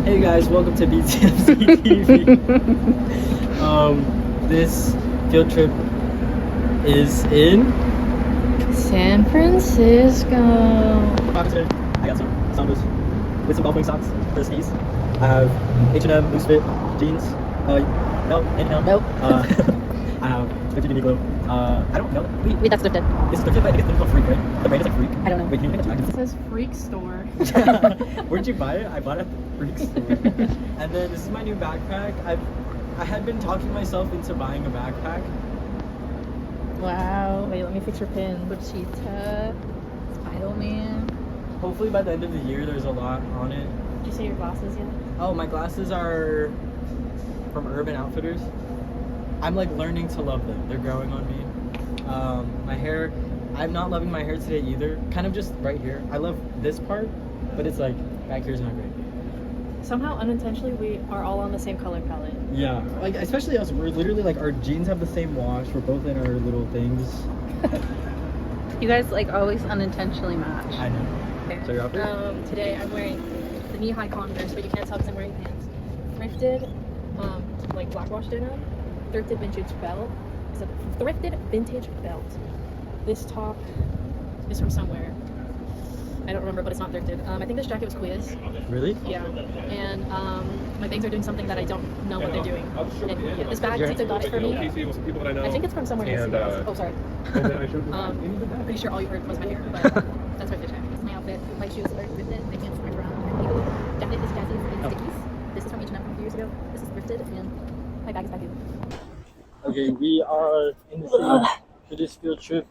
Hey guys, welcome to BTFC TV. This field trip is in San Francisco. Today. I got some Sandals with some golf wing socks for the skis. I have H&M loose fit jeans. No. I have Thrifted Uniqlo. I don't know. Wait, that's thrifted. It's Thrifted, but I think it's Freak, right? The brand is like Freak. I don't know. Wait, can you make It says Freak Store. Where'd you buy it? I bought it at the Freak store. And then this is my new backpack. I had been talking myself into buying a backpack. Wow. Wait, let me fix your pin. Cheetah. Spider-Man. Hopefully by the end of the year there's a lot on it. Did you say your glasses yet? Oh, my glasses are from Urban Outfitters. I'm like learning to love them. They're growing on me. My hair, I'm not loving my hair today either. Kind of just right here. I love this part, but it's like back here's not great. Somehow, unintentionally, we are all on the same color palette. Yeah, like especially us. We're literally like our jeans have the same wash. We're both in our little things. You guys like always unintentionally match. I know. Okay. So you're outfit? Today I'm wearing the knee-high Converse, but you can't tell because I'm wearing pants. Thrifted, like black-washed denim. Thrifted vintage belt. It's a thrifted vintage belt. This top is from somewhere. I don't remember, but it's not thrifted. I think this jacket was Quiz. Really? Yeah. And my bangs are doing something that I don't know what they're doing. And yeah, this bag, Tita got it for me. I think it's from somewhere in the US. Oh, sorry. Pretty sure all you heard was my hair, but that's my fish hair. This is my outfit. My shoes are thrifted. My pants are brown. Jacket is Jazzy and Stickies. This is from H&M from a few years ago. This is thrifted, and my bag is back here. Okay, we are in the city for this field trip,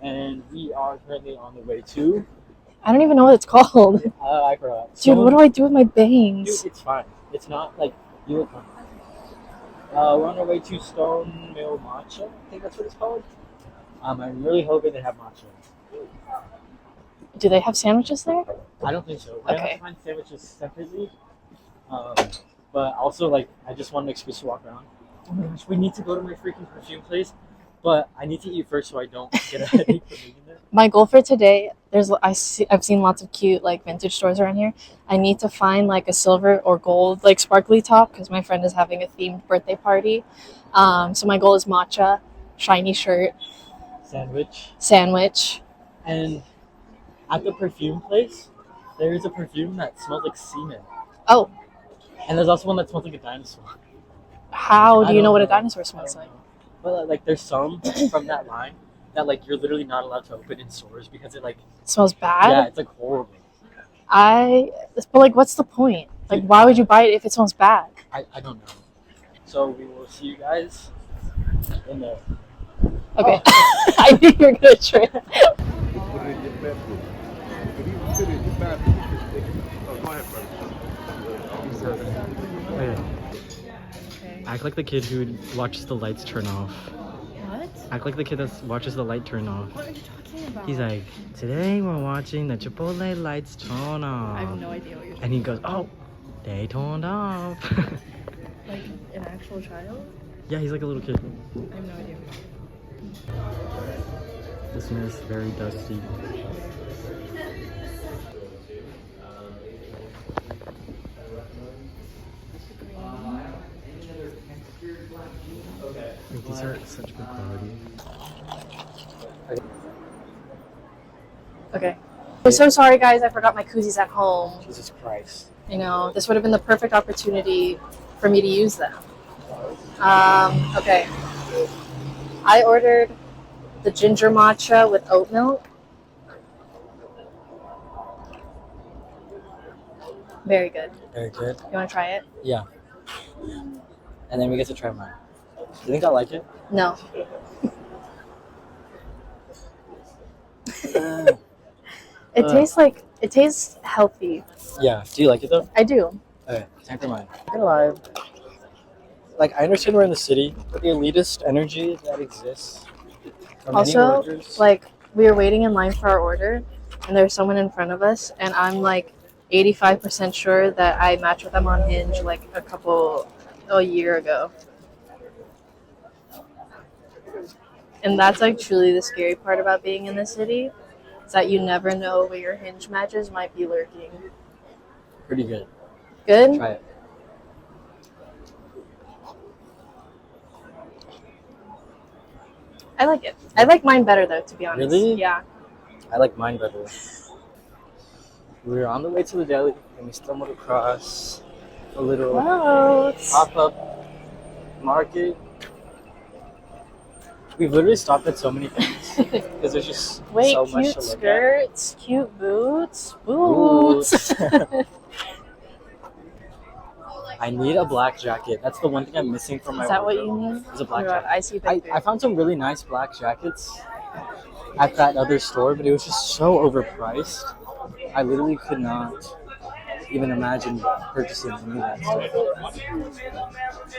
and we are currently on the way to. I don't even know what it's called. I forgot. Dude, what do I do with my bangs? Dude, it's fine. It's not like you look fine. We're on our way to Stone Mill Matcha. I think that's what it's called. I'm really hoping they have matcha. Do they have sandwiches there? I don't think so. I have Okay. to find sandwiches separately. But also, like, I just want an excuse to walk around. Oh my gosh, we need to go to my freaking perfume place, but I need to eat first so I don't get a headache from eating there. My goal for today, I've seen lots of cute like vintage stores around here. I need to find like a silver or gold like sparkly top because my friend is having a themed birthday party. So my goal is matcha, shiny shirt, sandwich. And at the perfume place, there is a perfume that smells like semen. Oh, And there's also one that smells like a dinosaur. how do I you know don't what a dinosaur smells like? But like, there's some from that line that like you're literally not allowed to open in stores because it like It smells bad. yeah, it's like horrible. But like, what's the point? Like, why would you buy it if it smells bad? I don't know. So we will see you guys in the. Okay, I knew you were gonna try. Act like the kid who watches the lights turn off. What? Act like the kid that watches the light turn off. What are you talking about? He's like, today we're watching the Chipotle lights turn off. I have no idea what you're talking And he goes, oh, they turned off. about. Like an actual child? Yeah, he's like a little kid. I have no idea. This one is very dusty. These are such good quality. Okay. I'm so sorry, guys. I forgot my koozies at home. Jesus Christ. You know, this would have been the perfect opportunity for me to use them. Okay. I ordered the ginger matcha with oat milk. Very good. Very good. You want to try it? Yeah. And then we get to try mine. Do you think I like it? No. It tastes healthy. Yeah. Do you like it though? I do. Okay, time for mine. Not gonna lie. Like, I understand we're in the city, but the elitist energy that exists from many Also, workers. like, we were waiting in line for our order, and there was someone in front of us, and I'm like 85% sure that I matched with them on Hinge like a year ago. And that's like truly the scary part about being in the city. Is that you never know where your Hinge matches might be lurking. Pretty good. Good? Try it. I like it. I like mine better though, to be honest. Really? Yeah. I like mine better. We were on the way to the deli and we stumbled across a little Clothes. pop-up market. We've literally stopped at so many things because there's just Wait, so much cute to look skirts, cute boots. at. Boots. I need a black jacket. That's the one thing I'm missing from my Is that what you wardrobe, need? is a black Oh my God, jacket. I see big I found some really nice black jackets at that other store, but it was just so overpriced. I literally could not even imagine purchasing any of that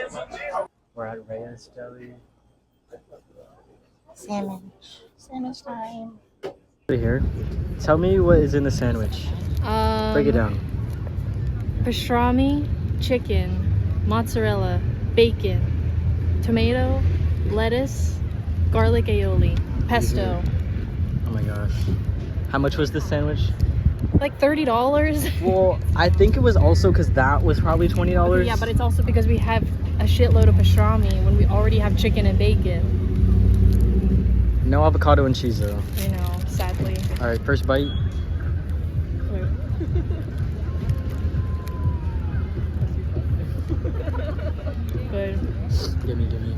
stuff. We're at Reyes Deli. Sandwich time. Over here. Tell me what is in the sandwich. Break it down. Pastrami, chicken, mozzarella, bacon, tomato, lettuce, garlic aioli, pesto. Oh my gosh. How much was this sandwich? Like $30. Well, I think it was also because that was probably $20. Yeah, but it's also because we have a shitload of pastrami when we already have chicken and bacon. No avocado and cheese though. I know, sadly. All right, first bite. Good. Gimme.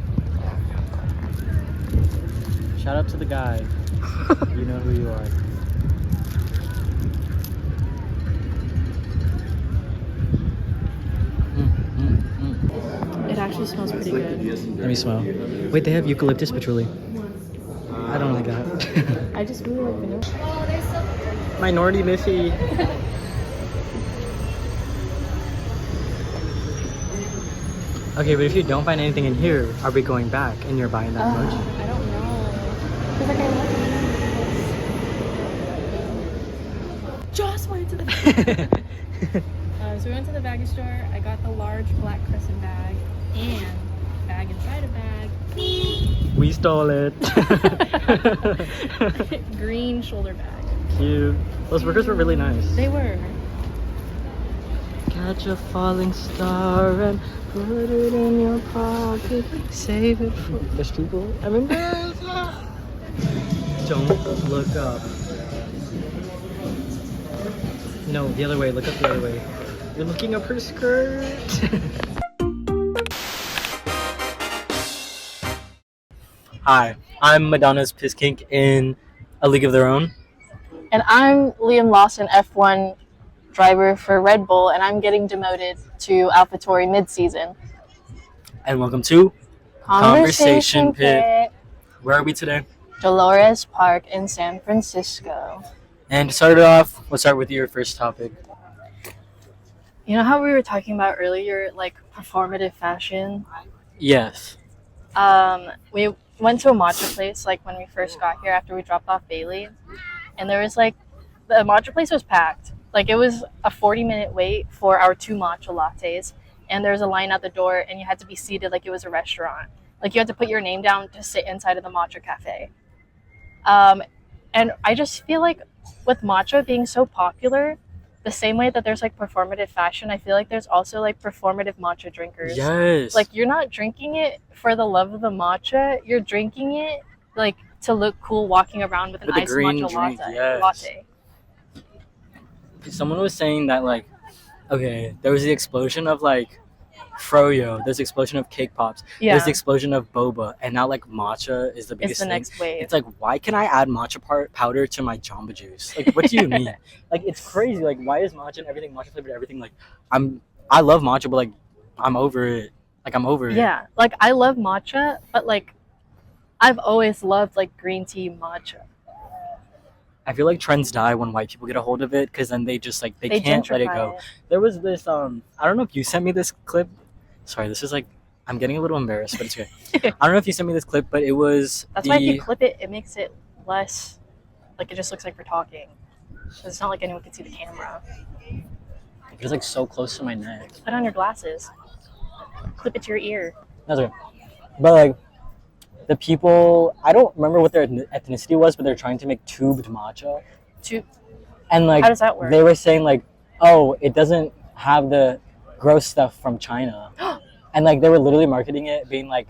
Shout out to the guy. You know who you are. It actually smells pretty good. Let me smell. Wait, they have eucalyptus patchouli. I don't like that. I just really like vanilla. Minority Miffy. Okay, but if you don't find anything in here, are we going back and you're buying that much? I don't know. Cause like I like it. Just went to the so we went to the baggie store. I got the large black crescent bag and bag inside a bag. We stole it. Green shoulder bag. Cute. Those burgers were really nice. They were. Catch a falling star and put it in your pocket. Save it for the people. I remember. Don't look up. No, the other way. Look up the other way. You're looking up her skirt. Hi, I'm Madonna's Piss Kink in A League of Their Own. And I'm Liam Lawson, F1 driver for Red Bull, and I'm getting demoted to AlphaTauri mid-season. And welcome to Conversation Pit. Pit. Where are we today? Dolores Park in San Francisco. And to start it off, let's start with your first topic. You know how we were talking about earlier, like performative fashion? Yes. We went to a matcha place like when we first got here after we dropped off Bailey, and there was like the matcha place was packed. Like it was a 40-minute wait for our 2 matcha lattes, and there was a line at the door, and you had to be seated like it was a restaurant. Like you had to put your name down to sit inside of the matcha cafe. And I just feel like with matcha being so popular, the same way that there's like performative fashion, I feel like there's also like performative matcha drinkers. Yes. Like you're not drinking it for the love of the matcha, you're drinking it like to look cool walking around with an With a iced green matcha drink, yes. latte. Someone was saying that like, okay, there was the explosion of like froyo, there's the explosion of cake pops, Yeah, there's the explosion of boba, and now like matcha is the biggest it's the thing. next wave. It's like, why can I add matcha powder to my Jamba Juice? Like, what do you mean? Like, it's crazy. Like, why is matcha and everything, matcha flavored everything? Like, I love matcha, but like, I'm over it. Like, I'm over it. Yeah, like I love matcha, but like I've always loved like green tea matcha. I feel like trends die when white people get a hold of it, because then they just like they can't let it gentrify go. There was this I don't know if you sent me this clip. Sorry, this is like, I'm getting a little embarrassed, but it's okay. I don't know if you sent me this clip, but it was That's why if you clip it, it makes it less like it just looks like we're talking. 'Cause it's not like anyone can see the camera. it was like so close to my neck. Put on your glasses. Clip it to your ear. That's okay. But like, the people, I don't remember what their ethnicity was, but they're trying to make tubed matcha. To And like, how does that work? they were saying like, oh, it doesn't have the gross stuff from China. And like they were literally marketing it being like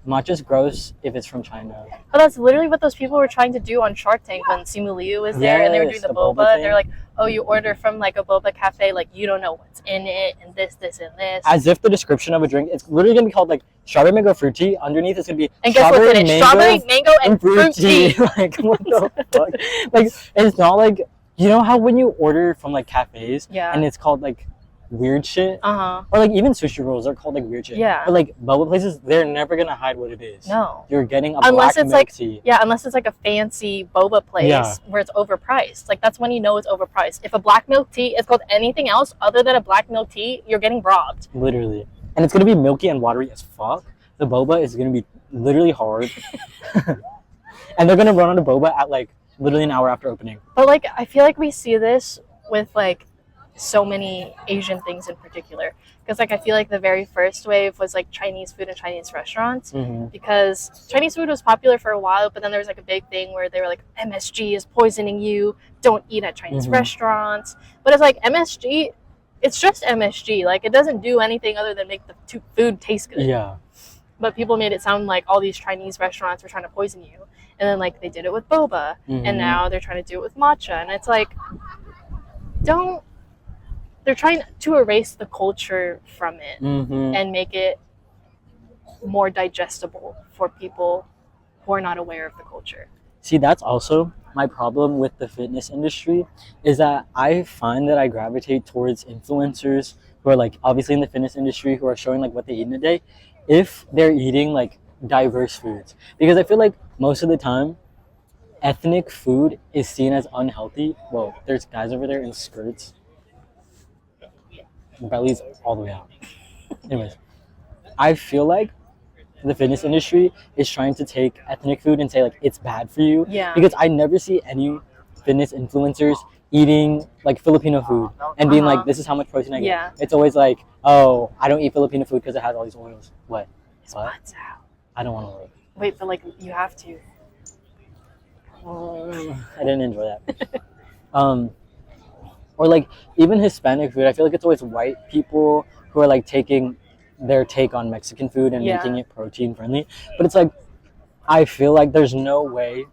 matcha's gross if it's from China. But that's literally what those people were trying to do on Shark Tank when Simu Liu was there and they were doing the boba. thing. They're like, oh, you order from like a boba cafe, like you don't know what's in it and this, and this. As if the description of a drink, it's literally gonna be called like strawberry mango fruit tea. Underneath it's gonna be and guess what's in it? Strawberry, mango, and fruit tea. Like what the fuck? Like it's not like, you know how when you order from like cafes and it's called like weird shit, or like even sushi rolls are called like weird shit. Yeah. But like boba places, they're never gonna hide what it is. No. You're getting a unless black it's milk like tea. unless it's like a fancy boba place where it's overpriced. Like that's when you know it's overpriced. If a black milk tea is called anything else other than a black milk tea, you're getting robbed. Literally. And it's gonna be milky and watery as fuck. The boba is gonna be literally hard. And they're gonna run out of boba at like literally an hour after opening. But like I feel like we see this with like so many Asian things in particular, because like I feel like the very first wave was like Chinese food and Chinese restaurants, because Chinese food was popular for a while, but then there was like a big thing where they were like, MSG is poisoning you, don't eat at Chinese restaurants. But it's like MSG, it's just MSG, like it doesn't do anything other than make the food taste good. Yeah. But people made it sound like all these Chinese restaurants were trying to poison you, and then like they did it with boba, and now they're trying to do it with matcha, and it's like, they're trying to erase the culture from it and make it more digestible for people who are not aware of the culture. See, that's also my problem with the fitness industry, is that I find that I gravitate towards influencers who are like obviously in the fitness industry, who are showing like what they eat in a day, if they're eating like diverse foods. Because I feel like most of the time ethnic food is seen as unhealthy. Whoa, there's guys over there in skirts. Belly's all the way out. Anyways, I feel like the fitness industry is trying to take ethnic food and say like it's bad for you. Yeah. Because I never see any fitness influencers eating like Filipino food and being like, this is how much protein I get. Yeah. It's always like, oh, I don't eat Filipino food because it has all these oils. What? What's out? I don't want to live. Wait, but like you have to. I didn't enjoy that. Or like even Hispanic food, I feel like it's always white people who are like taking their take on Mexican food and making it protein friendly. But it's like, I feel like there's no way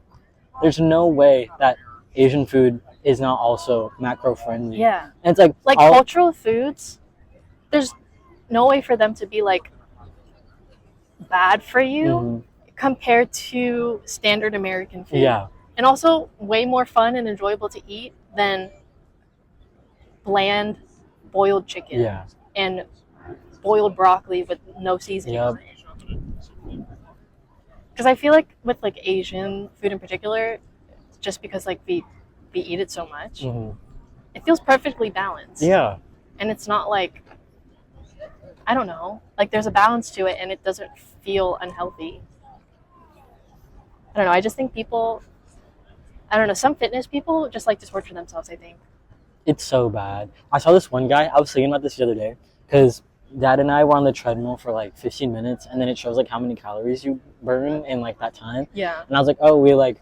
that Asian food is not also macro friendly. Yeah. And it's like cultural foods, there's no way for them to be like bad for you compared to standard American food. Yeah. And also way more fun and enjoyable to eat than bland boiled chicken and boiled broccoli with no seasoning on it. Because I feel like with like Asian food in particular, just because like we eat it so much, it feels perfectly balanced. Yeah. And it's not like, I don't know, like there's a balance to it and it doesn't feel unhealthy. I don't know, I just think some fitness people just like to torture themselves, I think. It's so bad. I saw this one guy, I was thinking about this the other day, because Dad and I were on the treadmill for like 15 minutes, and then it shows like how many calories you burn in like that time. Yeah. And I was like, oh, we like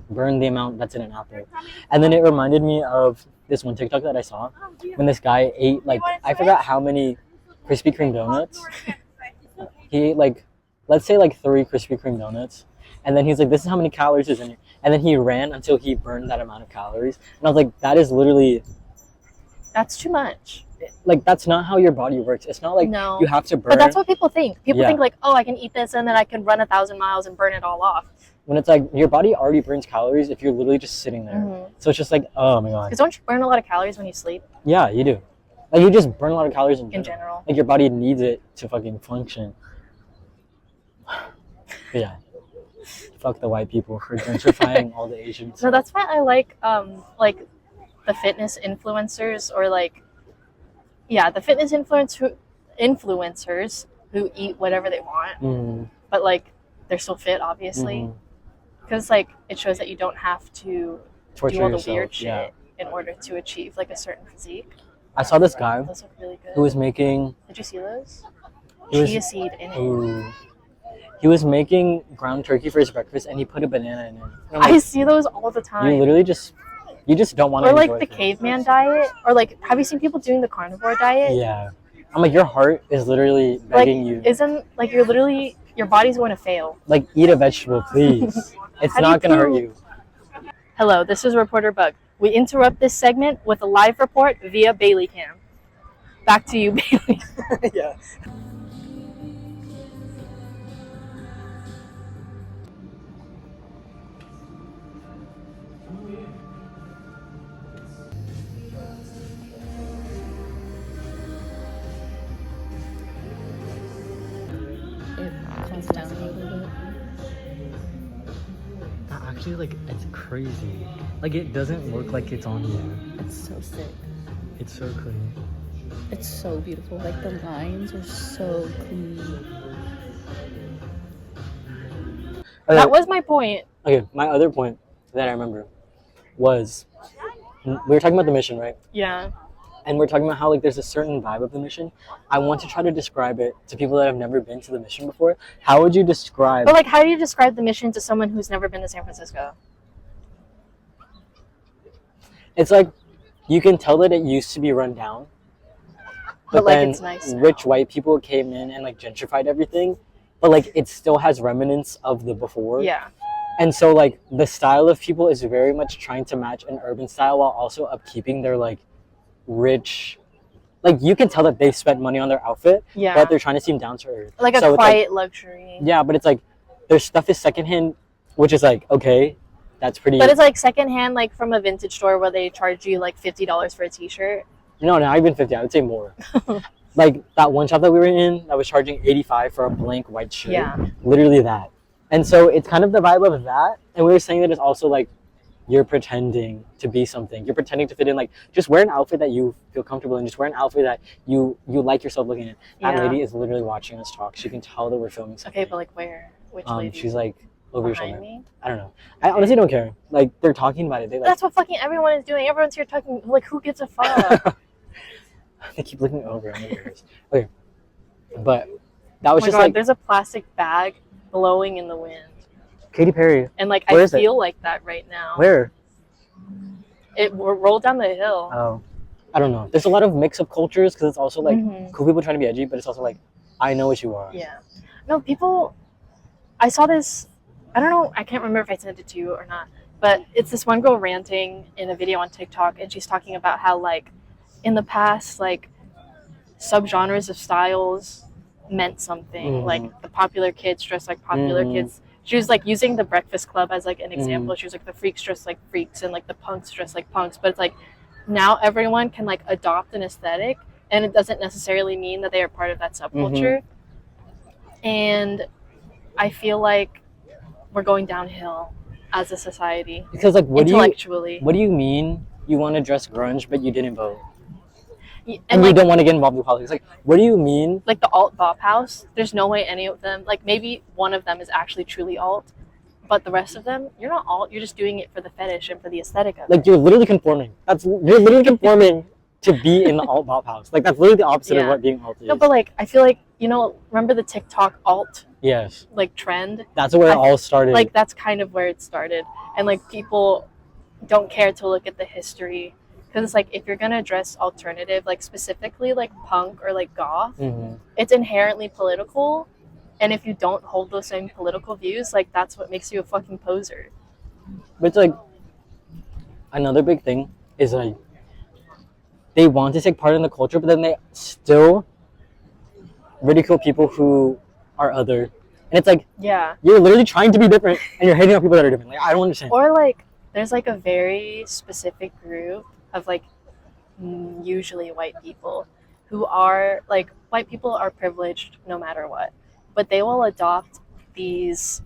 burn the amount that's in an apple. And then it reminded me of this one TikTok that I saw when this guy ate like, I forgot how many Krispy Kreme donuts. He ate like, let's say like 3 Krispy Kreme donuts. And then he's like, this is how many calories is in here. And then he ran until he burned that amount of calories. And I was like, that is literally... That's too much. Like, that's not how your body works. It's not like you have to burn. But that's what people think. People think like, oh, I can eat this and then I can run 1,000 miles and burn it all off. When it's like, your body already burns calories if you're literally just sitting there. So it's just like, oh my God. Because don't you burn a lot of calories when you sleep? Yeah, you do. Like, you just burn a lot of calories in general. Like, your body needs it to fucking function. But yeah. Fuck the white people for gentrifying all the Asians. No, that's why I like the fitness influencers, or like, the fitness influencers who eat whatever they want, but like they're still fit, obviously, because like it shows that you don't have to torture do all the yourself, weird shit in order to achieve like a certain physique. I saw this guy Those look really good. who was making... Did you see those? Chia seed in it. Ooh. He was making ground turkey for his breakfast, and he put a banana in it. I see those all the time. You literally just don't want to. Or like the caveman diet, or like, have you seen people doing the carnivore diet? Yeah. I'm like, your heart is literally begging you. Isn't like you're literally your body's going to fail. Like, eat a vegetable, please. It's How do not you gonna hurt poop? you. Hello, this is Reporter Bug. We interrupt this segment with a live report via Bailey Cam. Back to you, Bailey. Yeah. It calms down a little bit. Actually, like, it's crazy. Like, it doesn't look like it's on you. It's so sick. It's so clean. It's so beautiful. Like the lines are so clean. Okay, That was my point. okay, my other point that I remember was we were talking about the mission, right? Yeah. And we're talking about how like there's a certain vibe of the mission. I want to try to describe it to people that have never been to the mission before. How would you describe? But like, how do you describe the mission to someone who's never been to San Francisco? It's like you can tell that it used to be run down, But, like, then it's nice now. rich white people came in and like gentrified everything, but like it still has remnants of the before. Yeah. And so like the style of people is very much trying to match an urban style while also upkeeping their like rich, like you can tell that they spent money on their outfit, Yeah. but they're trying to seem down to earth. Like a So it's quiet luxury. yeah, but it's like their stuff is secondhand, which is like okay, that's pretty. But it's like secondhand, like from a vintage store where they charge you like $50 for a T-shirt. no, not even 50. I would say more. Like that one shop that we were in that was charging $85 for a blank white shirt. Yeah. Literally that. And so it's kind of the vibe of that. And we were saying that it's also like you're pretending to be something. You're pretending to fit in. Like just wear an outfit that you feel comfortable in. Just wear an outfit that you like yourself looking in. That Yeah. lady is literally watching us talk. She can tell that we're filming something. Okay, but like where? Which lady? She's like over your behind shoulder. me. I don't know. I honestly don't care. Like they're talking about it. They like That's what fucking everyone is doing. Everyone's here talking. Like, who gives a fuck? they keep looking over. I'm embarrassed. Okay, but that Oh was my just God, like there's a plastic bag blowing in the wind, Katy Perry. and like Where I is it? feel like that right now. Where? It rolled down the hill. Oh, I don't know. There's a lot of mix of cultures because it's also like Mhm. cool people trying to be edgy, but it's also like I know what you are. Yeah. No, people. I saw this. I don't know. I can't remember if I sent it to you or not. But it's this one girl ranting in a video on TikTok, and she's talking about how like in the past, like subgenres of styles meant something. Mhm. Like the popular kids dress like popular Mhm. kids. She was like using the Breakfast Club as like an example. She was like the freaks dress like freaks and like the punks dress like punks. But it's like now everyone can like adopt an aesthetic, and it doesn't necessarily mean that they are part of that subculture. And I feel like we're going downhill as a society Because like what intellectually. do you mean you want to dress grunge but you didn't vote And and you like, don't want to get involved with politics? Like what do you mean? like the alt bop house, there's no way any of them, like maybe one of them is actually truly alt, but the rest of them, you're not alt. You're just doing it for the fetish and for the aesthetic of Like it. you're literally conforming. You're literally conforming to be in the alt bop house. Like that's literally the opposite of Yeah. what being alt is. No, but like I feel like remember the TikTok alt yes, like trend? that's where it I- all started. Like that's kind of where it started, and like people don't care to look at the history, because it's like if you're gonna dress alternative, like specifically like punk or like goth, Mhm. it's inherently political, and if you don't hold those same political views, like that's what makes you a fucking poser. But it's like another big thing is like they want to take part in the culture, but then they still ridicule people who are other. And it's like Yeah. you're literally trying to be different and you're hating on people that are different. Like I don't understand. Or like there's like a very specific group of like usually white people who are like white people are privileged no matter what, but they will adopt these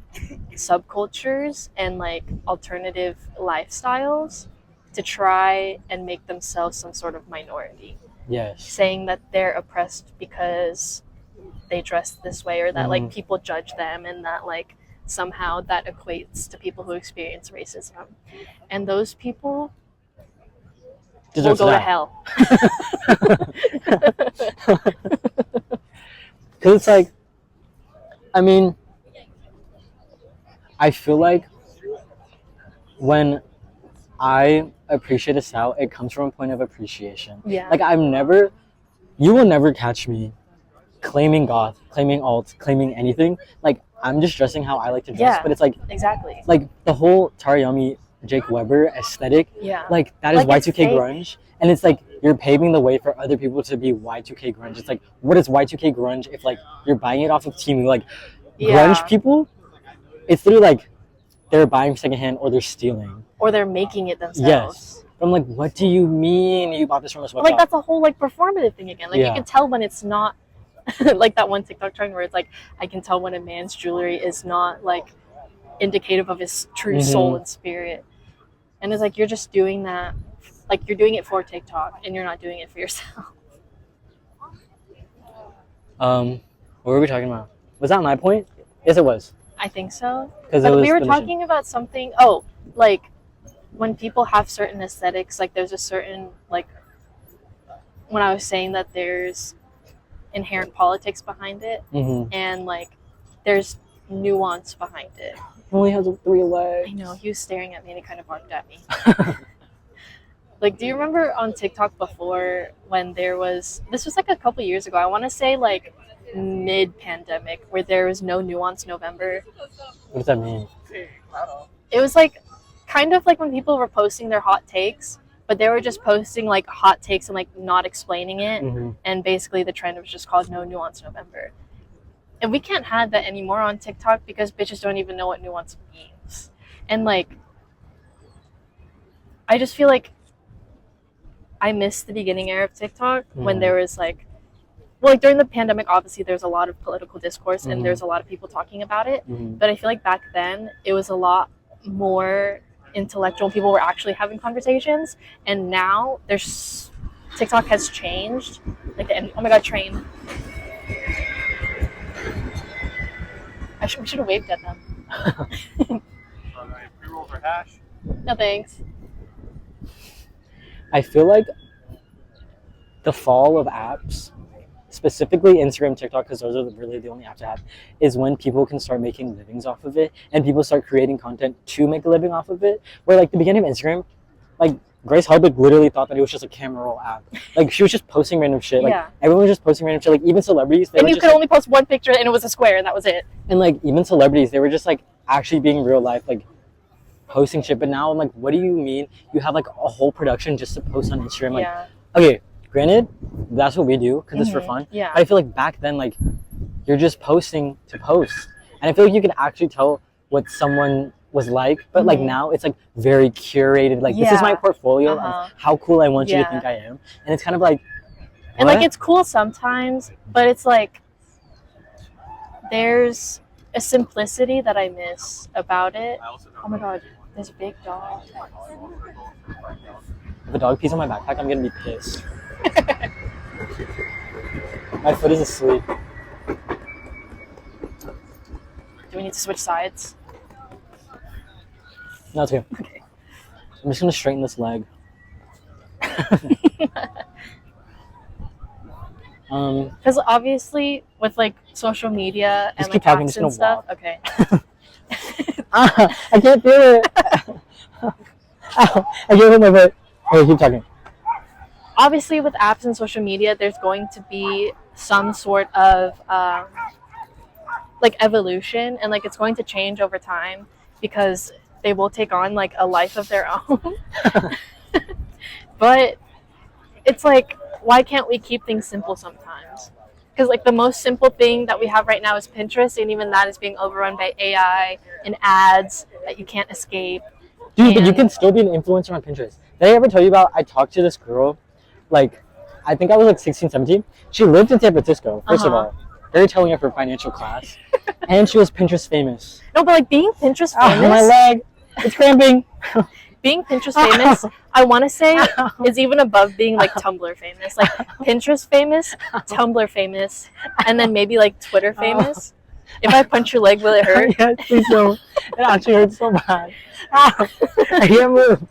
subcultures and like alternative lifestyles to try and make themselves some sort of minority, Yes. saying that they're oppressed because they dress this way, or that like people judge them, and that like somehow that equates to people who experience racism, and those people will Deserves go to that. hell. Because it's like, I mean, I feel like when I appreciate a style, it comes from a point of appreciation. Yeah. Like I've never you will never catch me claiming goth, claiming alt, claiming anything. Like, I'm just dressing how I like to dress, Yeah. but it's like Exactly. the whole Tarayomi, Jake Weber aesthetic, Yeah. like that is Like, it's Y2K fake. grunge, and it's like you're paving the way for other people to be Y2K grunge. It's like, what is Y2K grunge if like you're buying it off of Temu? Like, Yeah. grunge people, it's literally like they're buying secondhand or they're stealing. Or they're making it themselves. Yes. I'm like, what do you mean you bought this from a sweatshop? Like, that's a whole like performative thing again. Like, Yeah. you can tell when it's not like that one TikTok trend where it's like, I can tell when a man's jewelry is not like indicative of his true soul and spirit. And it's like, you're just doing that, like, you're doing it for TikTok and you're not doing it for yourself. What were we talking about? Was that my point? Yes, it was. I think so. Because But we were talking about something. Oh, like when people have certain aesthetics, like there's a certain like when I was saying that there's inherent politics behind it, Mm-hmm. and like there's nuance behind it. Only has 3 legs. I know, he was staring at me and he kind of barked at me. Like, do you remember on TikTok before when this was like a couple years ago, I want to say like mid-pandemic, where there was no Nuance November. What does that mean? It was like kind of like when people were posting their hot takes, but they were just posting like hot takes and like not explaining it. Mm-hmm. And basically the trend was just called No Nuance November. And we can't have that anymore on TikTok because bitches don't even know what nuance means. And like, I just feel like I miss the beginning era of TikTok when there was like, well, like during the pandemic, obviously there's a lot of political discourse and there's a lot of people talking about it. Mm-hmm. But I feel like back then it was a lot more intellectual. People were actually having conversations. And now TikTok has changed. Like, oh my God, train. We should have waved at them. Pre-rolls or hash? No thanks. I feel like the fall of apps, specifically Instagram, TikTok, because those are really the only apps I have, is when people can start making livings off of it and people start creating content to make a living off of it. Where like the beginning of Instagram, like Grace Helbig literally thought that it was just a camera roll app. Like she was just posting random shit. Like everyone was just posting random shit. Like even celebrities. And you could only post one picture and it was a square and that was it. And like even celebrities, they were just like actually being real life, like posting shit. But now I'm like, what do you mean you have like a whole production just to post on Instagram? Like, okay, granted, that's what we do because it's for fun. Yeah. But I feel like back then, like you're just posting to post, and I feel like you could actually tell what someone was like. But like now, it's like very curated. Like this is my portfolio of how cool I want you to think I am, and it's kind of like. And like it's cool sometimes, but it's like there's a simplicity that I miss about it. Oh my God, this big dog. If a dog pees on my backpack, I'm gonna be pissed. My foot is asleep. Do we need to switch sides? No, it's okay. Okay. I'm just gonna straighten this leg. Because obviously with like social media and just like keep talking, apps just and gonna stuff. walk. Okay. I can't feel it. Ow, I gave him my foot. Okay, keep talking. Obviously with apps and social media, there's going to be some sort of like evolution, and like it's going to change over time because they will take on like a life of their own. But it's like, why can't we keep things simple sometimes? Because like the most simple thing that we have right now is Pinterest, and even that is being overrun by AI and ads that you can't escape. Dude, but you can still be an influencer on Pinterest. Did I ever tell you about, I talked to this girl, like, I think I was like 16, 17. She lived in San Francisco, first of all. Very telling of her financial class. And she was Pinterest famous. No, but like being Pinterest famous. Oh, my leg. It's cramping. Being Pinterest famous, I want to say, is even above being like Tumblr famous. Like Pinterest famous, Tumblr famous, and then maybe like Twitter famous. If I punch your leg, will it hurt? Yes, please don't. It actually hurts so bad. Ow. I can't move.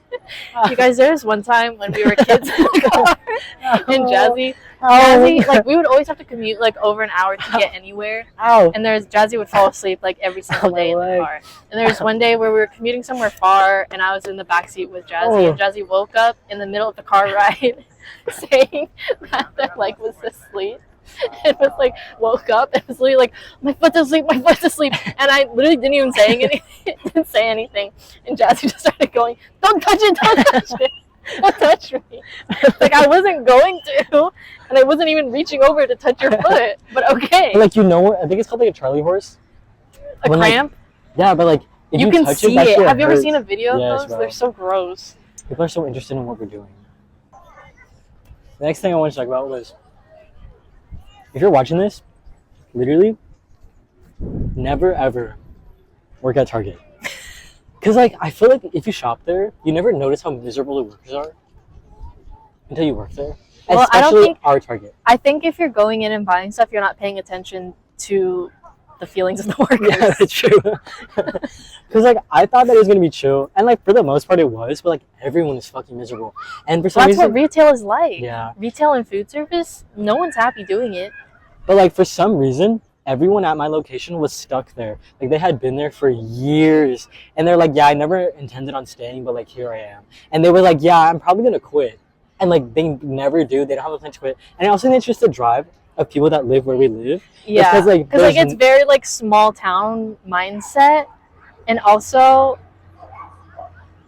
You guys, there was one time when we were kids in the car. And Jazzy, like we would always have to commute like over an hour to get anywhere. Ow. And Jazzy would fall asleep like every single day in the car. And there was one day where we were commuting somewhere far, and I was in the backseat with Jazzy, and Jazzy woke up in the middle of the car ride, saying that their leg was asleep. It was like woke up and was literally like, my foot's asleep, and I literally didn't even say anything, and Jazzy just started going, don't touch it, don't touch me. Like I wasn't going to, and I wasn't even reaching over to touch your foot, but okay. But, like, you know what? I think it's called like a Charlie horse. A cramp? Like, yeah, but like if you can touch see it. Have you ever seen a video yes, of those? bro. They're so gross. People are so interested in what we're doing. The next thing I wanted to talk about was, if you're watching this, literally, never ever work at Target. Because, like, I feel like if you shop there, you never notice how miserable the workers are until you work there. Well, especially I don't think our Target. I think if you're going in and buying stuff, you're not paying attention to the feelings of the workers. Yeah, that's true. Because, like, I thought that it was going to be chill. And, like, for the most part, it was. But, like, everyone is fucking miserable. And for some That's reason... what retail is like. Yeah. Retail and food service, no one's happy doing it. But, like, for some reason, everyone at my location was stuck there. Like, they had been there for years. And they're like, yeah, I never intended on staying, but, like, here I am. And they were like, yeah, I'm probably going to quit. And, like, they never do. They don't have a plan to quit. And I also think it's just the drive of people that live where we live. Yeah. Because, like, it's very, like, small town mindset. And also,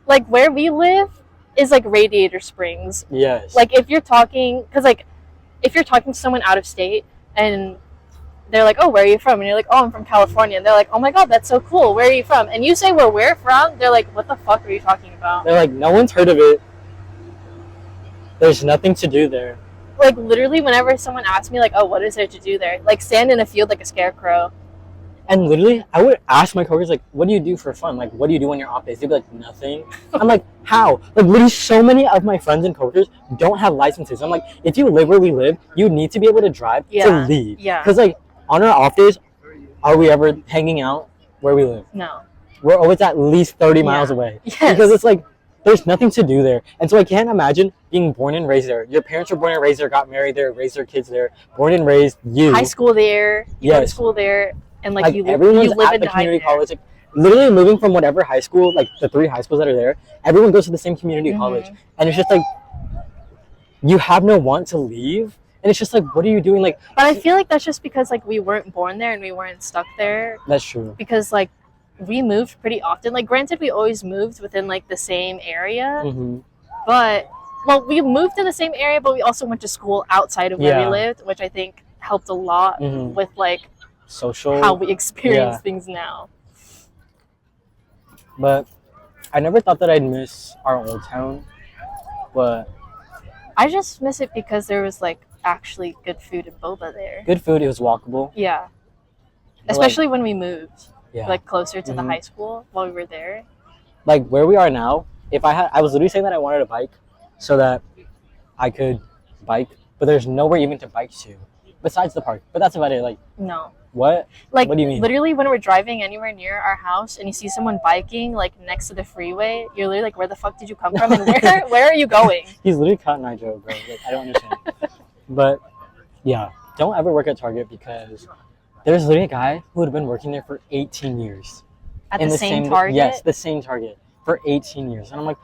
like, where we live is, like, Radiator Springs. yes. Like, if you're talking... Because, like, if you're talking to someone out of state and they're like, oh, where are you from? And you're like, oh, I'm from California. And they're like, oh my God, that's so cool. Where are you from? And you say where we're from, they're like, what the fuck are you talking about? They're like, no one's heard of it. There's nothing to do there. Like, literally, whenever someone asks me, like, oh, what is there to do there? Like, stand in a field like a scarecrow. And literally, I would ask my coworkers, like, what do you do for fun? Like, what do you do on your off days? They'd be like, nothing. I'm like, how? Like, literally, so many of my friends and coworkers don't have licenses. I'm like, if you live where we live, you need to be able to drive to leave. Yeah. Because, like, on our off days, are we ever hanging out where we live? No. We're always at least 30 miles away. Yes. Because it's like, there's nothing to do there. And so I can't imagine being born and raised there. Your parents were born and raised there, got married there, raised their kids there, born and raised you. High school there. You go to Yes. school there. And, like you live everyone's at in the community there. college. Like, literally moving from whatever high school, like the 3 high schools that are there, everyone goes to the same community college. And it's just like, you have no want to leave. And it's just like, what are you doing? Like, But I feel like that's just because, like, we weren't born there and we weren't stuck there. that's true. Because, like, we moved pretty often. Like, granted, we always moved within, like, the same area. Mm-hmm. But, well, we moved in the same area, but we also went to school outside of where we Yeah. lived, which I think helped a lot with, like, Social. how we experience Yeah. things now. But I never thought that I'd miss our old town. But I just miss it because there was, like, actually good food and boba there. good food, it was walkable. Yeah. But, Especially when we moved, yeah. like, closer to the Mhm. high school while we were there. Like where we are now, I was literally saying that I wanted a bike so that I could bike, but there's nowhere even to bike to besides the park. But that's about it. Like, No. what? Like, What do you mean? literally, when we're driving anywhere near our house and you see someone biking, like, next to the freeway, you're literally like, where the fuck did you come from? And where are you going? He's literally Cotton Eye Joe, bro. Like, I don't understand. But yeah, don't ever work at Target because there's literally a guy who had been working there for 18 years. At in the same Target? Yes, the same Target for 18 years. And I'm like,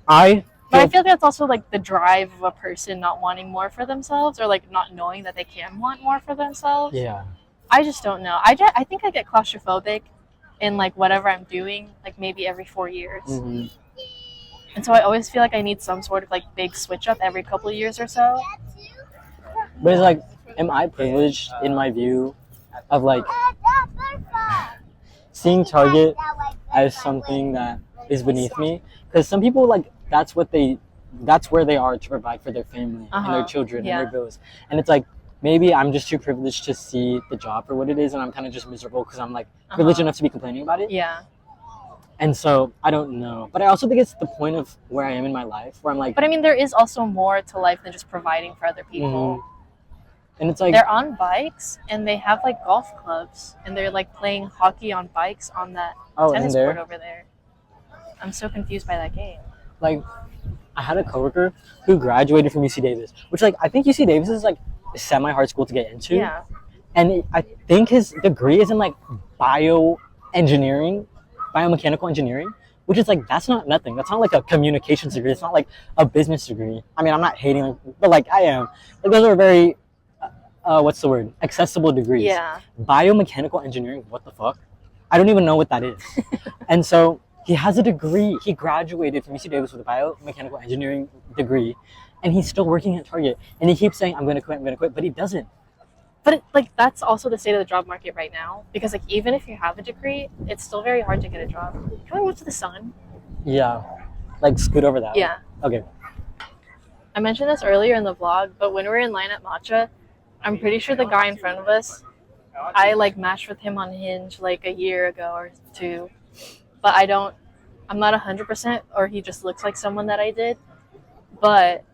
I But I feel like that's also, like, the drive of a person not wanting more for themselves or, like, not knowing that they can want more for themselves. yeah. I just don't know. I think I get claustrophobic in, like, whatever I'm doing, like, maybe every 4 years. Mm-hmm. And so I always feel like I need some sort of, like, big switch up every couple of years or so. But it's like, am I privileged in my view of, like, seeing Target as something that is beneath me? Because some people, like, that's where they are to provide for their family and their children and their bills. And it's like, maybe I'm just too privileged to see the job for what it is, and I'm kind of just miserable because I'm, like, privileged enough to be complaining about it. Yeah. And so, I don't know. But I also think it's the point of where I am in my life, where I'm like... But, I mean, there is also more to life than just providing for other people. And it's like... They're on bikes, and they have, like, golf clubs, and they're, like, playing hockey on bikes on that tennis court over there. I'm so confused by that game. Like, I had a coworker who graduated from UC Davis, which like I think UC Davis is like a semi-hard school to get into. Yeah. And I think his degree is in like bioengineering, biomechanical engineering, which is like that's not nothing. That's not like a communications degree. It's not like a business degree. I mean, I'm not hating, but like I am. Like those are very, what's the word? Accessible degrees. Yeah. Biomechanical engineering. What the fuck? I don't even know what that is. And so he has a degree. He graduated from UC Davis with a biomechanical engineering degree, and he's still working at Target. And he keeps saying, "I'm going to quit," but he doesn't. But like that's also the state of the job market right now, because like even if you have a degree, it's still very hard to get a job. Can we move to the sun? Yeah, like scoot over that. Yeah. Okay. I mentioned this earlier in the vlog, but when we were in line at Matcha, I'm pretty sure the guy in front of us, I like matched with him on Hinge like a year ago or two, but I'm not 100%, or he just looks like someone that I did. But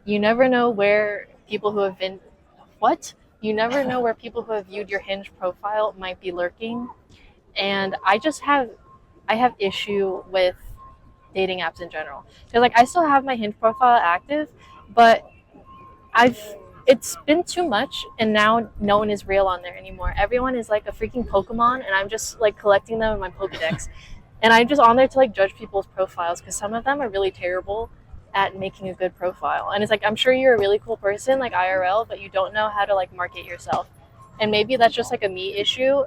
you never know where people who have been, You never know where people who have viewed your Hinge profile might be lurking. And I have issue with dating apps in general. Because like I still have my Hinge profile active, but it's been too much, and now no one is real on there anymore. Everyone is like a freaking Pokemon, and I'm just like collecting them in my Pokedex. And I'm just on there to like judge people's profiles, because some of them are really terrible at making a good profile. And it's like, I'm sure you're a really cool person like IRL, but you don't know how to like market yourself. And maybe that's just like a me issue.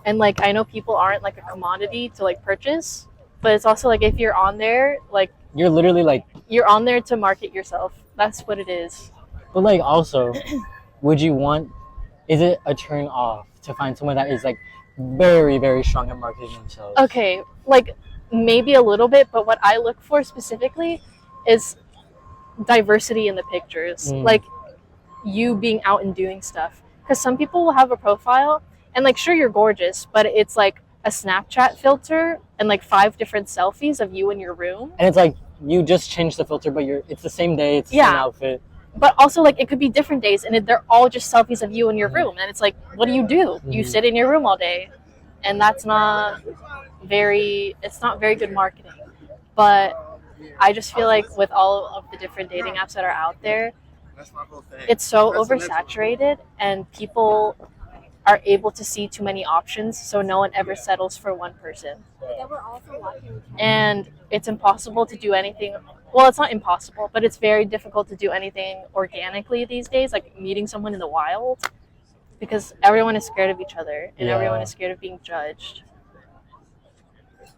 And like I know people aren't like a commodity to like purchase, but it's also like if you're on there, like You're literally like, you're on there to market yourself. That's what it is. but like also, is it a turn off to find someone that is like very, very strong at marketing themselves? Okay, like maybe a little bit, but what I look for specifically is diversity in the pictures. Like you being out and doing stuff. Because some people will have a profile and like sure you're gorgeous, but it's like a Snapchat filter and like 5 different selfies of you in your room. And it's like you just changed the filter, but it's the same day, it's the same outfit. But also like it could be different days, and they're all just selfies of you in your room. And it's like, what do? You sit in your room all day, and it's not very good marketing. But I just feel like with all of the different dating apps that are out there, it's so oversaturated, and people are able to see too many options, so no one ever settles for one person. And it's impossible to do anything. Well, it's not impossible, but it's very difficult to do anything organically these days, like meeting someone in the wild, because everyone is scared of each other, and everyone is scared of being judged.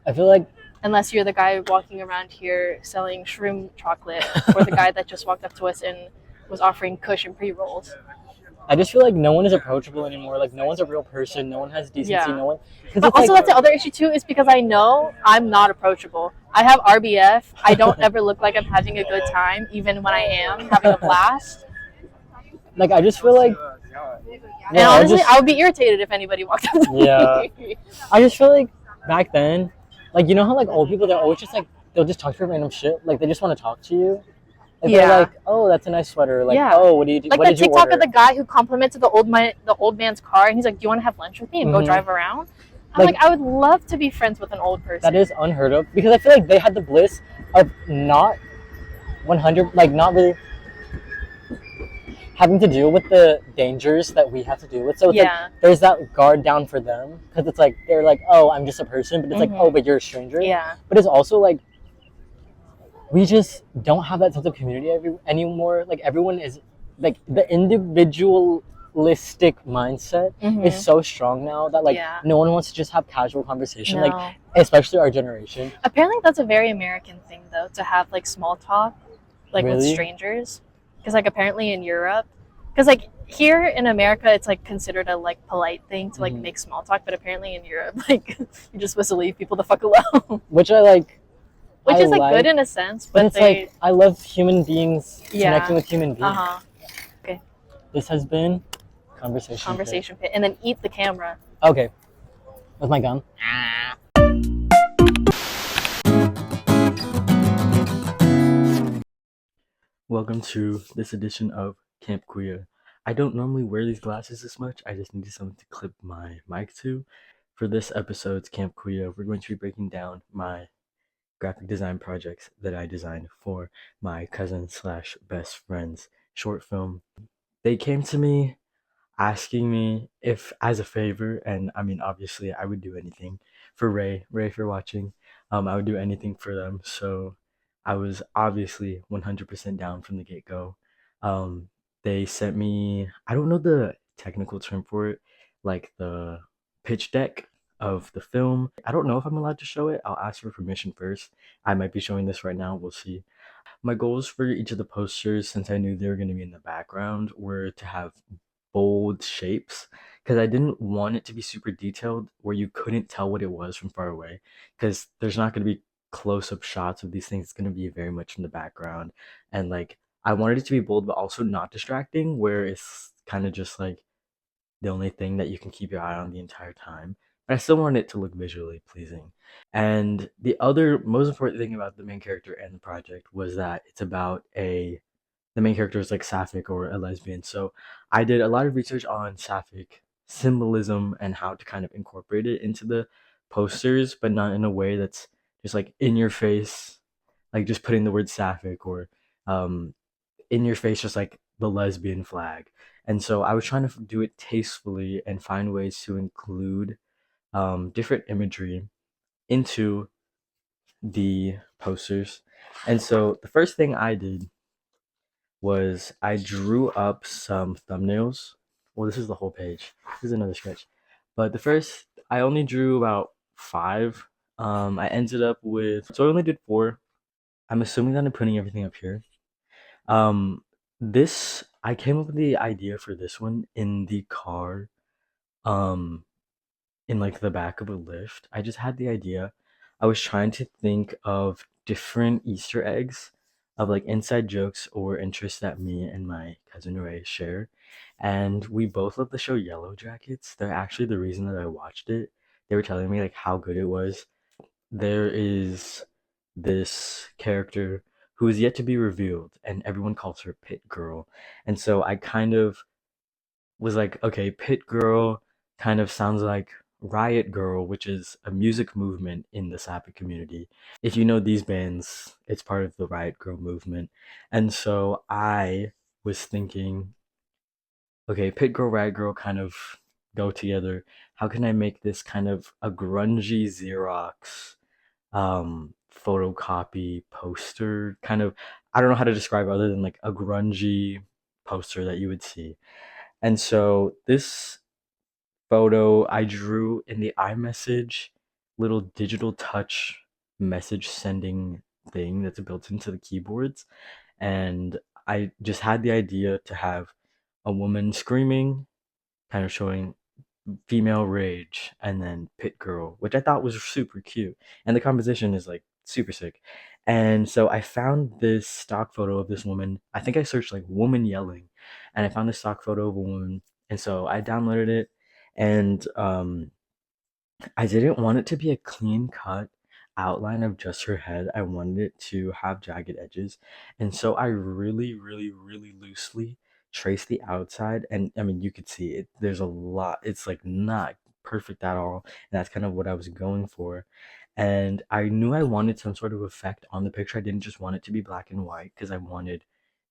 I feel like, unless you're the guy walking around here selling shroom chocolate, or the guy that just walked up to us and was offering Kush and pre-rolls. I just feel like no one is approachable anymore. Like no one's a real person. No one has decency. Yeah. No one. But also that's the other issue too, is because I know I'm not approachable. I have RBF. I don't ever look like I'm having a good time, even when I am having a blast. Like I just feel like. And honestly, I would be irritated if anybody walked up to me. I just feel like back then, like you know how like old people, they're always just like they'll just talk to you random shit. Like they just want to talk to you. Like they're like, oh, that's a nice sweater. Like, oh, what do you do? Like what the did you TikTok order? of the guy who complimented the old man's car, and he's like, do you want to have lunch with me and go drive around? I'm like, I would love to be friends with an old person. That is unheard of, because I feel like they had the bliss of not 100, like not really having to deal with the dangers that we have to deal with. So it's like there's that guard down for them, because it's like they're like, oh, I'm just a person, but it's like, oh, but you're a stranger. Yeah. But it's also like we just don't have that sense of community anymore. Like everyone is like the individualistic mindset is so strong now that like no one wants to just have casual conversation. Like especially our generation. Apparently that's a very American thing though, to have like small talk like with strangers. Because like apparently in Europe, because like here in America it's like considered a like polite thing to like make small talk, but apparently in Europe like you're just supposed to leave people the fuck alone. Which I like. Which is like good in a sense, but it's like I love human beings connecting with human beings. Okay. This has been Conversation Pit. And then eat the camera. Okay. With my gum. Welcome to this edition of Camp Queer. I don't normally wear these glasses this much. I just needed something to clip my mic to. For this episode's Camp Queer, we're going to be breaking down my graphic design projects that I designed for my cousin slash best friend's short film. They came to me asking me if as a favor, and I mean obviously I would do anything for Ray, if you're watching. I would do anything for them, so I was obviously 100% down from the get-go. um they sent me, I don't know the technical term for it, like the pitch deck of the film. I don't know if I'm allowed to show it. I'll ask for permission first. I might be showing this right now, we'll see. My goals for each of the posters, since I knew they were going to be in the background, were to have bold shapes, because I didn't want it to be super detailed where you couldn't tell what it was from far away, because there's not going to be close up shots of these things. It's going to be very much in the background. And like, I wanted it to be bold, but also not distracting, where it's kind of just like the only thing that you can keep your eye on the entire time. But I still want it to look visually pleasing. And the other most important thing about the main character and the project was that it's about the main character is like sapphic or a lesbian. So I did a lot of research on sapphic symbolism and how to kind of incorporate it into the posters, but not in a way that's just like in your face, like just putting the word sapphic, or um, in your face, just like the lesbian flag. And so I was trying to do it tastefully and find ways to include different imagery into the posters. And so the first thing I did was I drew up some thumbnails. Well, this is the whole page. This is another sketch. But the first, I only drew about 5. I ended up with, so I only did 4. I'm assuming that I'm putting everything up here. Um, this, I came up with the idea for this one in the car, um, in like the back of a lift. I just had the idea. I was trying to think of different Easter eggs of like inside jokes or interests that me and my cousin Ray share. And we both love the show Yellow Jackets. They're actually the reason that I watched it. They were telling me like how good it was. There is this character who is yet to be revealed, and everyone calls her Pit Girl. And so I kind of was like, okay, Pit Girl kind of sounds like Riot Girl, which is a music movement in the Sapphic community. If you know these bands, it's part of the Riot Girl movement. And so I was thinking, okay, Pit Girl, Riot Girl kind of go together. How can I make this kind of a grungy Xerox photocopy poster kind of, I don't know how to describe it other than like a grungy poster that you would see. And so this photo I drew in the iMessage little digital touch message sending thing that's built into the keyboards. And I just had the idea to have a woman screaming, kind of showing female rage, and then Pit Girl, which I thought was super cute. And the composition is like super sick. And so I found this stock photo of this woman. I think I searched like woman yelling, and I found this stock photo of a woman. And so I downloaded it, and I didn't want it to be a clean cut outline of just her head. I wanted it to have jagged edges. And so I really, really, really loosely traced the outside. And I mean, you could see it. There's a lot. It's like not perfect at all. And that's kind of what I was going for. And I knew I wanted some sort of effect on the picture. I didn't just want it to be black and white, because I wanted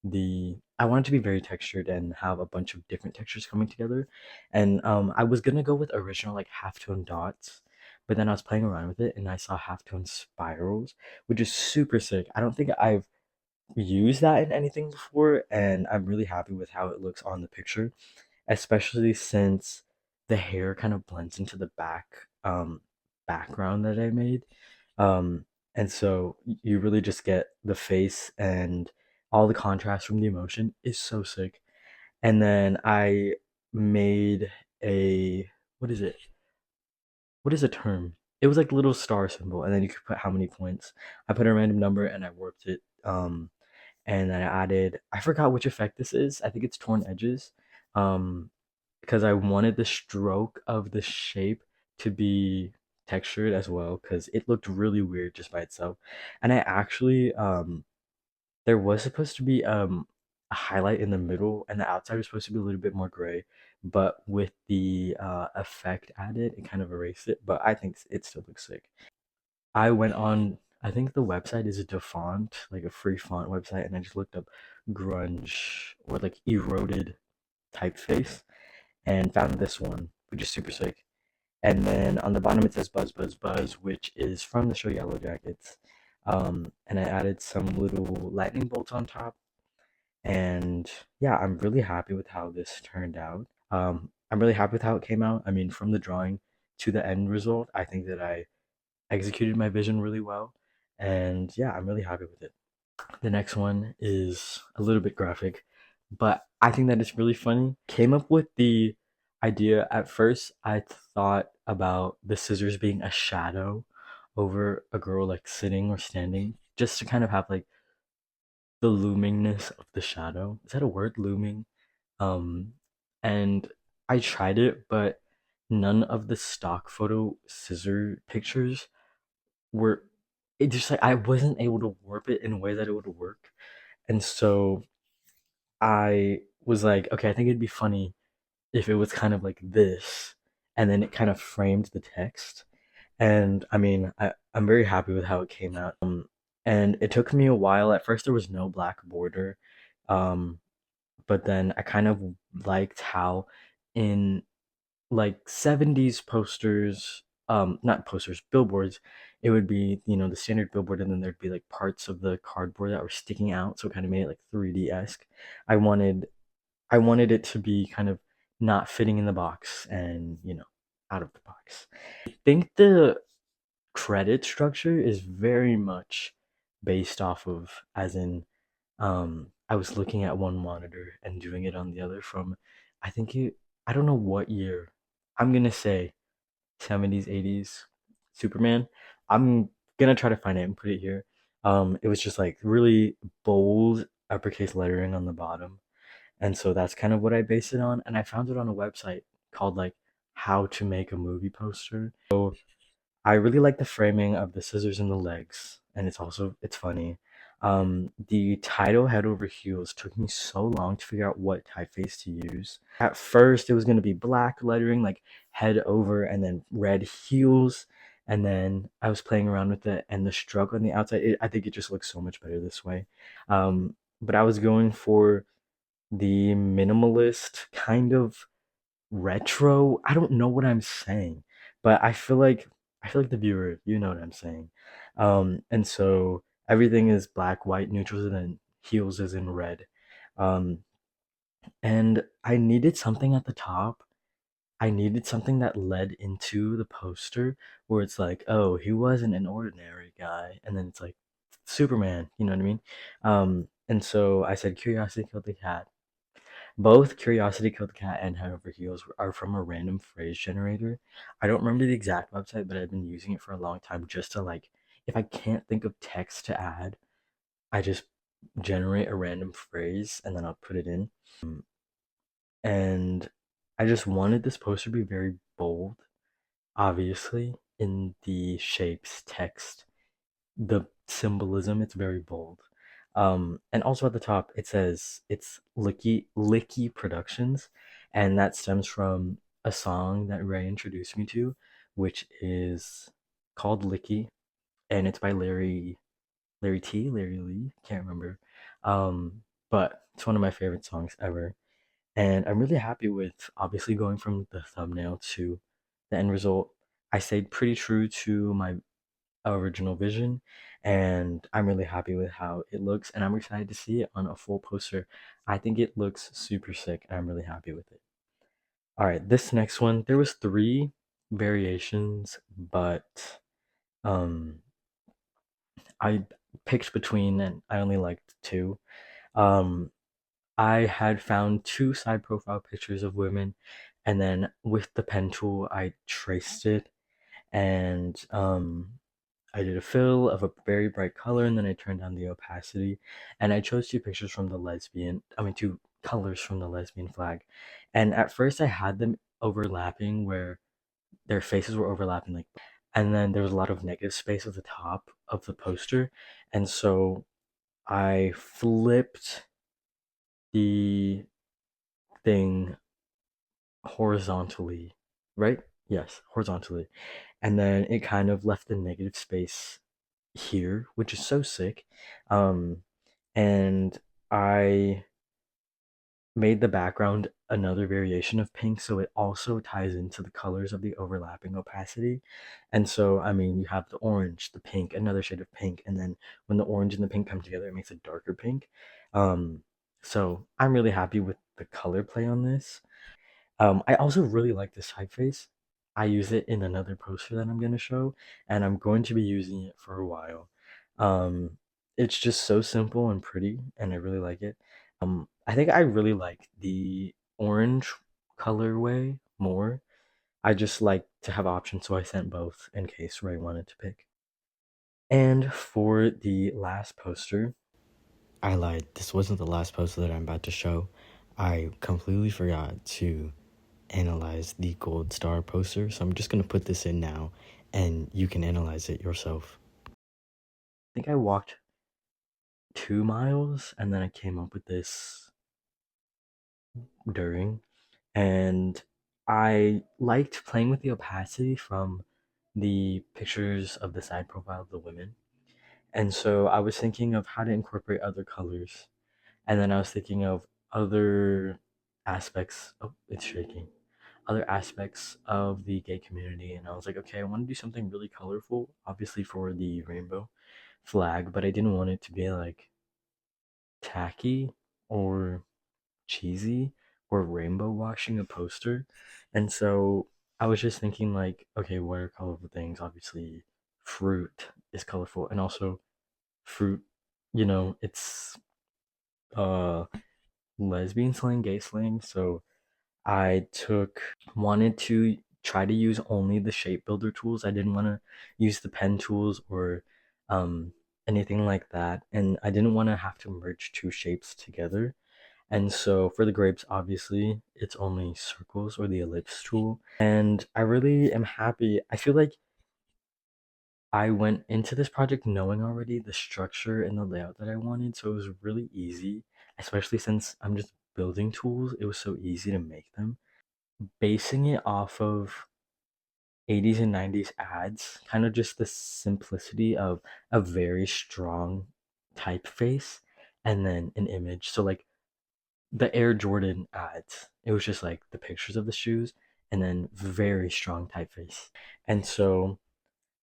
to be very textured and have a bunch of different textures coming together. And I was gonna go with original like halftone dots, but then I was playing around with it and I saw halftone spirals, which is super sick. I don't think I've used that in anything before, and I'm really happy with how it looks on the picture, especially since the hair kind of blends into the background that I made. And so you really just get the face, and all the contrast from the emotion is so sick. And then I made a, what is it? What is a term? It was like a little star symbol, and then you could put how many points. I put a random number and I warped it. And then I added, I forgot which effect this is. I think it's torn edges. Um, because I wanted the stroke of the shape to be textured as well, because it looked really weird just by itself. And I actually there was supposed to be a highlight in the middle, and the outside was supposed to be a little bit more gray, but with the effect added, it kind of erased it. But I think it still looks sick. I went on I think the website is Dafont, like a free font website, and I just looked up grunge or like eroded typeface and found this one, which is super sick. And then on the bottom it says Buzz Buzz Buzz, which is from the show Yellow Jackets. And I added some little lightning bolts on top. And yeah, I'm really happy with how this turned out. I'm really happy with how it came out. I mean, from the drawing to the end result, I think that I executed my vision really well. And yeah, I'm really happy with it. The next one is a little bit graphic, but I think that it's really funny. Came up with the idea at first. I thought about the scissors being a shadow over a girl like sitting or standing, just to kind of have like the loomingness of the shadow. Is that a word, looming? Um, and I tried it, but none of the stock photo scissor pictures were. It just like I wasn't able to warp it in a way that it would work. And so I was like, okay, I think it'd be funny if it was kind of like this, and then it kind of framed the text. And I mean, I'm very happy with how it came out. And it took me a while. At first, there was no black border, um, but then I kind of liked how in like 70s posters, not posters, billboards, it would be, the standard billboard, and then there'd be like parts of the cardboard that were sticking out, so it kind of made it like 3D-esque. I wanted I wanted it to be kind of not fitting in the box and, out of the box. I think the credit structure is very much based off of, as in, I was looking at one monitor and doing it on the other from, I think I don't know what year. I'm gonna say 70s, 80s Superman. I'm gonna try to find it and put it here. It was just like really bold uppercase lettering on the bottom, and so that's kind of what I based it on. And I found it on a website called like How to Make a Movie Poster. So I really like the framing of the scissors and the legs, and it's funny. The title Head Over Heels took me so long to figure out what typeface to use. At first, it was gonna be black lettering, like head over, and then red heels. And then I was playing around with it, and the stroke on the outside. I think it just looks so much better this way. But I was going for the minimalist kind of retro. I don't know what I'm saying, but I feel like the viewer, you know what I'm saying. And so everything is black, white, neutrals, and then heels is in red. Um, and I needed something at the top. I needed something that led into the poster where it's like, oh, he wasn't an ordinary guy, and then it's like Superman, you know what I mean? And so I said, Curiosity Killed the Cat. Both Curiosity Killed the Cat and Head Over Heels are from a random phrase generator. I don't remember the exact website, but I've been using it for a long time just to like, if I can't think of text to add, I just generate a random phrase and then I'll put it in. And I just wanted this poster to be very bold, obviously, in the shapes, text, the symbolism, it's very bold. And also at the top it says it's Licky Productions, and that stems from a song that Ray introduced me to, which is called Licky, and it's by Larry Lee, can't remember. But it's one of my favorite songs ever. And I'm really happy with obviously going from the thumbnail to the end result. I stayed pretty true to my original vision, and I'm really happy with how it looks, and I'm excited to see it on a full poster. I think it looks super sick, and I'm really happy with it. All right, this next one, there was three variations, but um I picked between, and I only liked two. um I had found two side profile pictures of women, and then with the pen tool I traced it, and I did a fill of a very bright color, and then I turned down the opacity, and I chose two colors from the lesbian flag. And at first I had them overlapping where their faces were overlapping, like, and then there was a lot of negative space at the top of the poster. And so I flipped the thing horizontally, right? Yes, horizontally. And then it kind of left the negative space here, which is so sick. Um, and I made the background another variation of pink, so it also ties into the colors of the overlapping opacity. And so, I mean, you have the orange, the pink, another shade of pink, and then when the orange and the pink come together, it makes a darker pink. Um, so I'm really happy with the color play on this. I also really like this typeface. I use it in another poster that I'm gonna show, and I'm going to be using it for a while. Um, it's just so simple and pretty, and I really like it. I think I really like the orange colorway more. I just like to have options, so I sent both in case Ray wanted to pick. And for the last poster, I lied. This wasn't the last poster that I'm about to show. I completely forgot to analyze the gold star poster, so I'm just going to put this in now and you can analyze it yourself. I think I walked 2 miles and then I came up with this during, and I liked playing with the opacity from the pictures of the side profile of the women. And so I was thinking of how to incorporate other colors, and then I was thinking of other aspects. Oh, it's shaking. Other aspects of the gay community, and I was like, okay, I want to do something really colorful, obviously for the rainbow flag, but I didn't want it to be like tacky or cheesy or rainbow washing a poster. And so I was just thinking like, okay, what are colorful things? Obviously fruit is colorful, and also fruit, it's uh lesbian slang, gay slang, so I wanted to try to use only the shape builder tools. I didn't want to use the pen tools or um, anything like that. And I didn't want to have to merge two shapes together. And so for the grapes, obviously, it's only circles or the ellipse tool. And I really am happy. I feel like I went into this project knowing already the structure and the layout that I wanted. So it was really easy, especially since I'm just building tools. It was so easy to make them, basing it off of 80s and 90s ads, kind of just the simplicity of a very strong typeface and then an image. So, like the Air Jordan ads, it was just like the pictures of the shoes and then very strong typeface. And so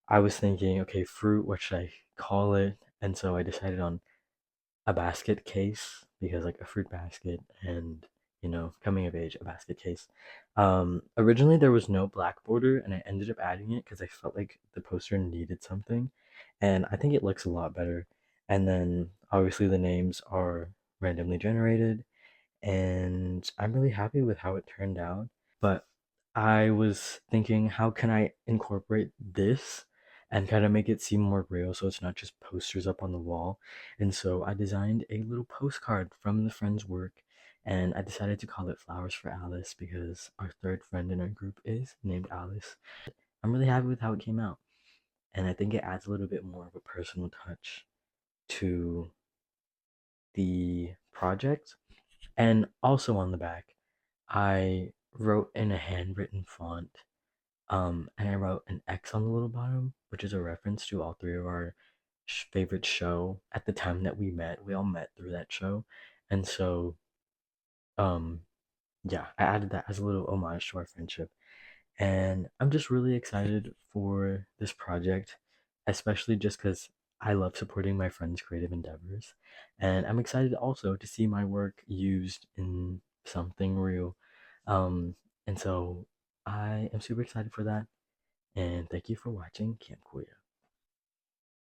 I was thinking, okay, fruit, what should I call it? And so I decided on a basket case, because like a fruit basket and coming of age, a basket case. Originally there was no black border, and I ended up adding it because I felt like the poster needed something, and I think it looks a lot better. And then obviously the names are randomly generated, and I'm really happy with how it turned out. But I was thinking, how can I incorporate this and kind of make it seem more real so it's not just posters up on the wall? And so I designed a little postcard from the friend's work, and I decided to call it Flowers for Alice because our third friend in our group is named Alice. I'm really happy with how it came out, and I think it adds a little bit more of a personal touch to the project. And also on the back, I wrote in a handwritten font, and I wrote an X on the little bottom, which is a reference to all three of our favorite show at the time that we met. We all met through that show, and so um, yeah, I added that as a little homage to our friendship. And I'm just really excited for this project, especially just because I love supporting my friends' creative endeavors. And I'm excited also to see my work used in something real. Um, and so I am super excited for that. And thank you for watching Camp Korea.